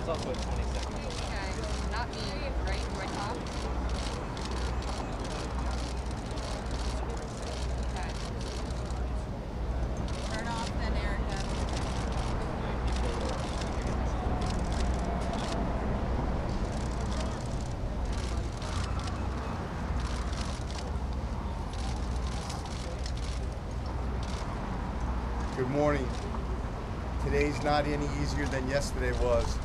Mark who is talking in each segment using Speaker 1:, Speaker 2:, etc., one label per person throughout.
Speaker 1: I'll put 20 seconds on that.
Speaker 2: Okay, not me, right? Do I talk? Okay. Turn off then, Erica.
Speaker 3: Good morning. Today's not any easier than yesterday was.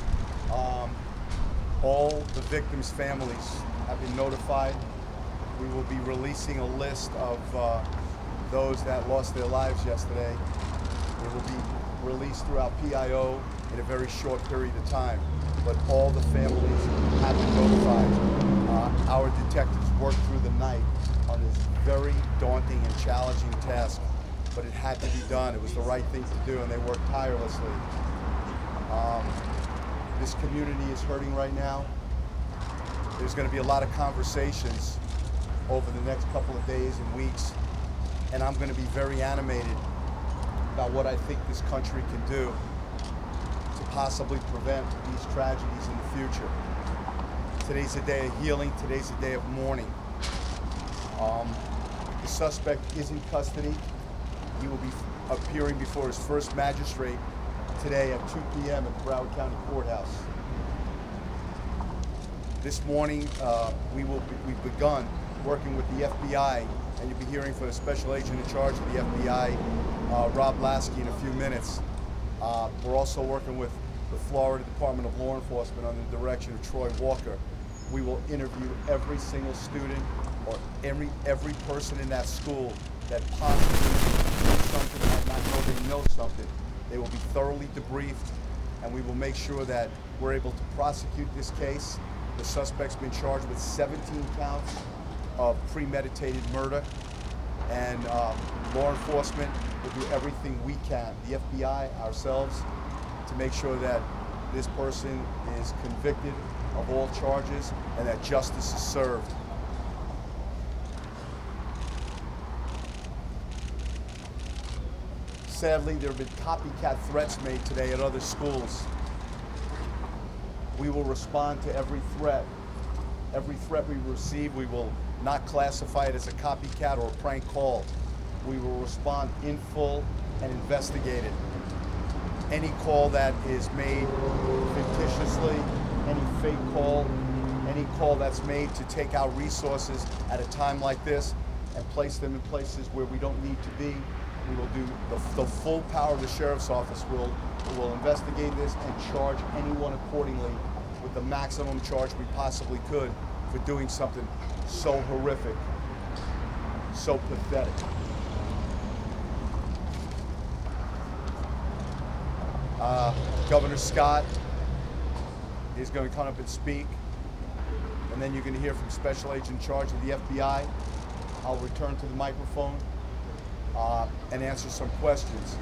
Speaker 3: All the victims' families have been notified. We will be releasing a list of those that lost their lives yesterday. It will be released throughout PIO in a very short period of time. But all the families have been notified. Our detectives worked through the night on this very daunting and challenging task, but it had to be done. It was the right thing to do, and they worked tirelessly. This community is hurting right now. There's going to be a lot of conversations over the next couple of days and weeks, and I'm going to be very animated about what I think this country can do to possibly prevent these tragedies in the future. Today's a day of healing. Today's a day of mourning. The suspect is in custody. He will be appearing before his first magistrate today at 2 p.m. at the Broward County Courthouse. This morning, we've begun working with the FBI, and you'll be hearing from the special agent in charge of the FBI, Rob Lasky, in a few minutes. We're also working with the Florida Department of Law Enforcement under the direction of Troy Walker. We will interview every single student or every person in that school that possibly knows something or might not know they know something. They will be thoroughly debriefed, and we will make sure that we're able to prosecute this case. The suspect's been charged with 17 counts of premeditated murder, and law enforcement will do everything we can, the FBI, ourselves, to make sure that this person is convicted of all charges and that justice is served. Sadly, there have been copycat threats made today at other schools. We will respond to every threat. Every threat we receive, we will not classify it as a copycat or a prank call. We will respond in full and investigate it. Any call that is made fictitiously, any fake call, any call that's made to take out resources at a time like this and place them in places where we don't need to be, we will do the full power of the Sheriff's Office. Will investigate this and charge anyone accordingly with the maximum charge we possibly could for doing something so horrific, so pathetic. Governor Scott is going to come up and speak, and then you're going to hear from Special Agent in charge of the FBI. I'll return to the microphone and answer some questions.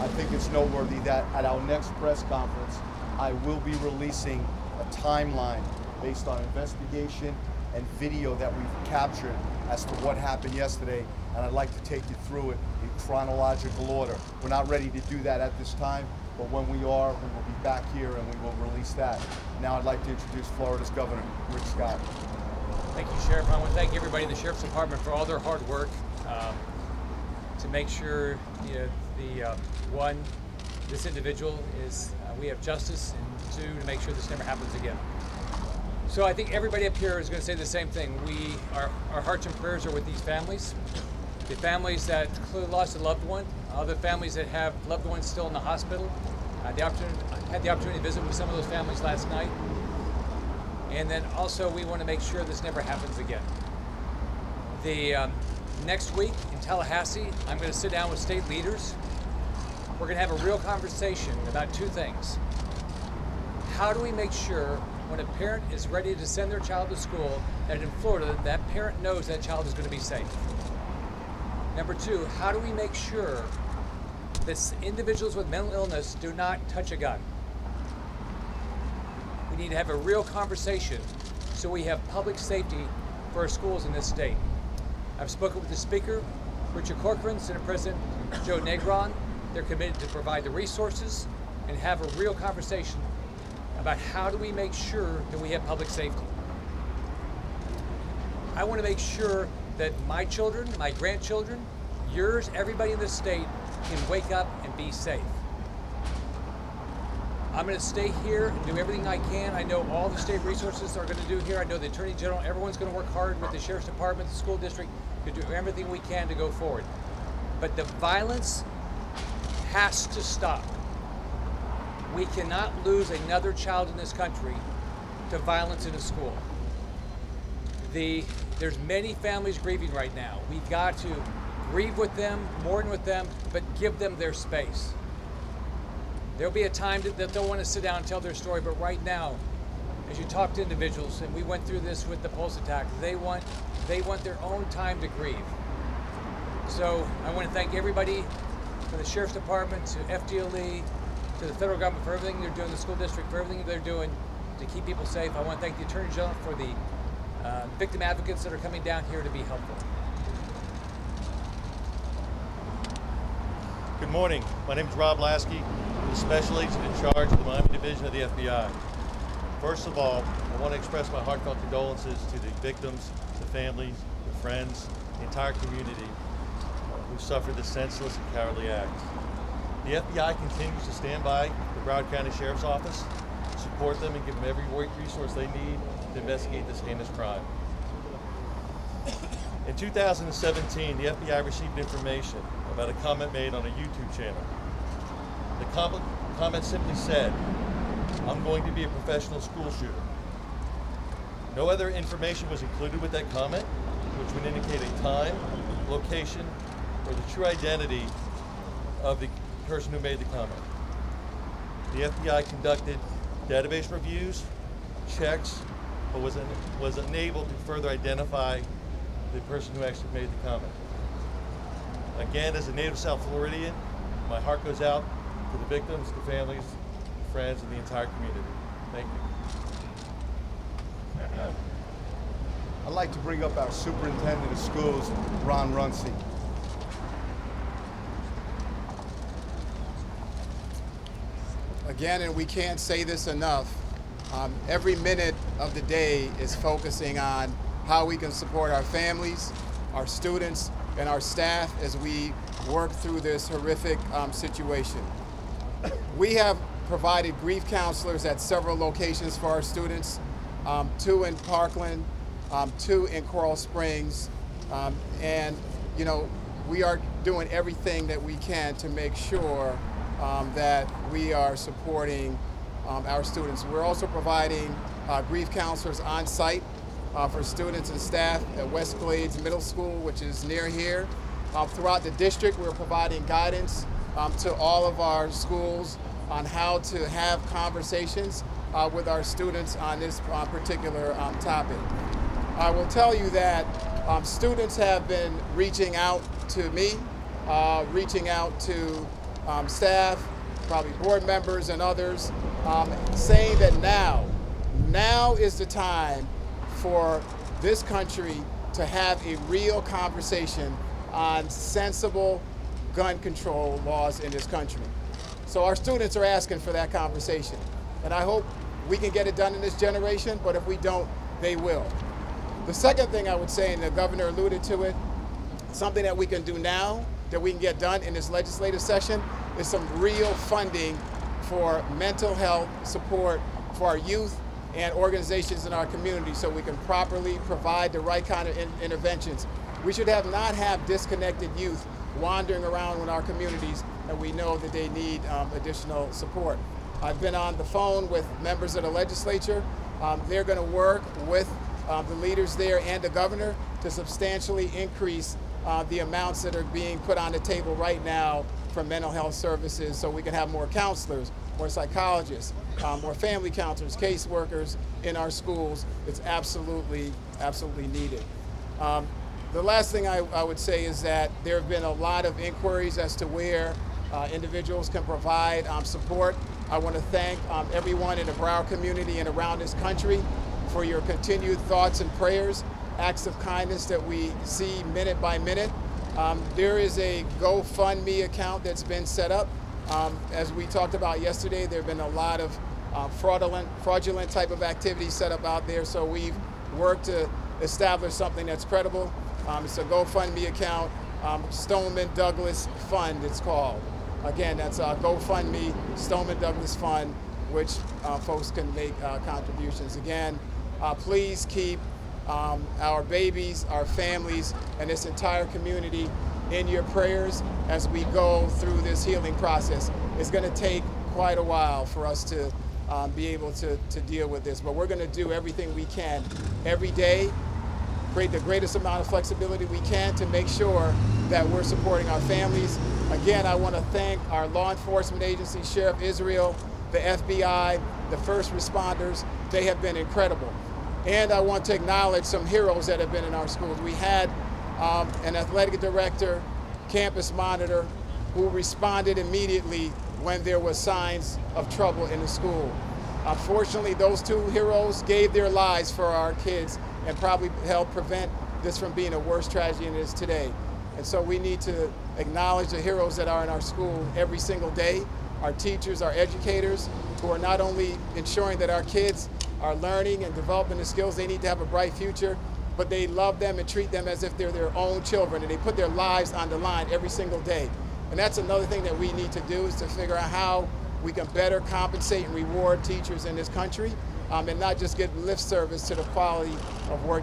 Speaker 3: I think it's noteworthy that at our next press conference, I will be releasing a timeline based on investigation and video that we've captured as to what happened yesterday, and I'd like to take you through it in chronological order. We're not ready to do that at this time, but when we are, we will be back here and we will release that. Now I'd like to introduce Florida's Governor, Rick Scott.
Speaker 4: Thank you, Sheriff. I want to thank everybody in the Sheriff's Department for all their hard work to make sure one, this individual is, we have justice, and two, to make sure this never happens again. So I think everybody up here is going to say the same thing. Our hearts and prayers are with these families, the families that clearly lost a loved one, other families that have loved ones still in the hospital. I had the opportunity to visit with some of those families last night. And then also we want to make sure this never happens again. Next week in Tallahassee, I'm going to sit down with state leaders. We're going to have a real conversation about two things. How do we make sure when a parent is ready to send their child to school that in Florida, that parent knows that child is going to be safe? Number two, how do we make sure that individuals with mental illness do not touch a gun? We need to have a real conversation so we have public safety for our schools in this state. I've spoken with the Speaker, Richard Corcoran, Senate President Joe Negron. They're committed to provide the resources and have a real conversation about how do we make sure that we have public safety. I want to make sure that my children, my grandchildren, yours, everybody in this state can wake up and be safe. I'm going to stay here and do everything I can. I know all the state resources are going to do here. I know the Attorney General, everyone's going to work hard with the Sheriff's Department, the school district, to do everything we can to go forward. But the violence has to stop. We cannot lose another child in this country to violence in a school. There's many families grieving right now. We've got to grieve with them, mourn with them, but give them their space. There'll be a time that they'll want to sit down and tell their story, but right now, as you talk to individuals, and we went through this with the Pulse attack, they want their own time to grieve. So I want to thank everybody, from the Sheriff's Department to FDLE, to the federal government for everything they're doing, the school district for everything they're doing to keep people safe. I want to thank the Attorney General for the victim advocates that are coming down here to be helpful.
Speaker 1: Good morning. My name is Rob Lasky, the Special Agent in charge of the Miami Division of the FBI. First of all, I want to express my heartfelt condolences to the victims, the families, the friends, the entire community who suffered this senseless and cowardly act. The FBI continues to stand by the Broward County Sheriff's Office, support them, and give them every resource they need to investigate this heinous crime. In 2017, the FBI received information about a comment made on a YouTube channel. The comment simply said, "I'm going to be a professional school shooter." No other information was included with that comment, which would indicate a time, location, or the true identity of the person who made the comment. The FBI conducted database reviews, checks, but was unable to further identify the person who actually made the comment. Again, as a native South Floridian, my heart goes out to the victims, the families, the friends, and the entire community. Thank you.
Speaker 3: I'd like to bring up our Superintendent of Schools, Ron Runcie.
Speaker 5: Again, and we can't say this enough, every minute of the day is focusing on how we can support our families, our students, and our staff as we work through this horrific situation. We have provided grief counselors at several locations for our students, 2 in Parkland, 2 in Coral Springs, and you know, we are doing everything that we can to make sure that we are supporting our students. We're also providing grief counselors on site for students and staff at West Glades Middle School, which is near here. Throughout the district, we're providing guidance to all of our schools on how to have conversations with our students on this particular topic. I will tell you that students have been reaching out to me, reaching out to staff, probably board members and others, saying that now is the time for this country to have a real conversation on sensible gun control laws in this country. So our students are asking for that conversation. And I hope we can get it done in this generation, but if we don't, they will. The second thing I would say, and the governor alluded to it, something that we can do now that we can get done in this legislative session is some real funding for mental health support for our youth and organizations in our community so we can properly provide the right kind of interventions. We should not have disconnected youth wandering around in our communities, and we know that they need additional support. I've been on the phone with members of the legislature. They're going to work with the leaders there and the governor to substantially increase the amounts that are being put on the table right now for mental health services so we can have more counselors, more psychologists, more family counselors, caseworkers in our schools. It's absolutely, absolutely needed. The last thing I would say is that there have been a lot of inquiries as to where individuals can provide support. I want to thank everyone in the Broward community and around this country for your continued thoughts and prayers, acts of kindness that we see minute by minute. There is a GoFundMe account that's been set up. As we talked about yesterday, there have been a lot of fraudulent type of activities set up out there. So we've worked to establish something that's credible. It's a GoFundMe account, Stoneman Douglas Fund it's called. Again, that's GoFundMe, Stoneman Douglas Fund, which folks can make contributions. Again, please keep our babies, our families, and this entire community in your prayers as we go through this healing process. It's going to take quite a while for us to be able to deal with this, but we're going to do everything we can every day, create the greatest amount of flexibility we can to make sure that we're supporting our families. Again, I want to thank our law enforcement agencies, Sheriff Israel, the FBI, the first responders. They have been incredible. And I want to acknowledge some heroes that have been in our schools. We had an athletic director, campus monitor, who responded immediately when there was signs of trouble in the school. Unfortunately, those two heroes gave their lives for our kids and probably helped prevent this from being a worse tragedy than it is today. And so we need to acknowledge the heroes that are in our school every single day, our teachers, our educators, who are not only ensuring that our kids are learning and developing the skills they need to have a bright future, but they love them and treat them as if they're their own children, and they put their lives on the line every single day. And that's another thing that we need to do, is to figure out how we can better compensate and reward teachers in this country, and not just give lip service to the quality of work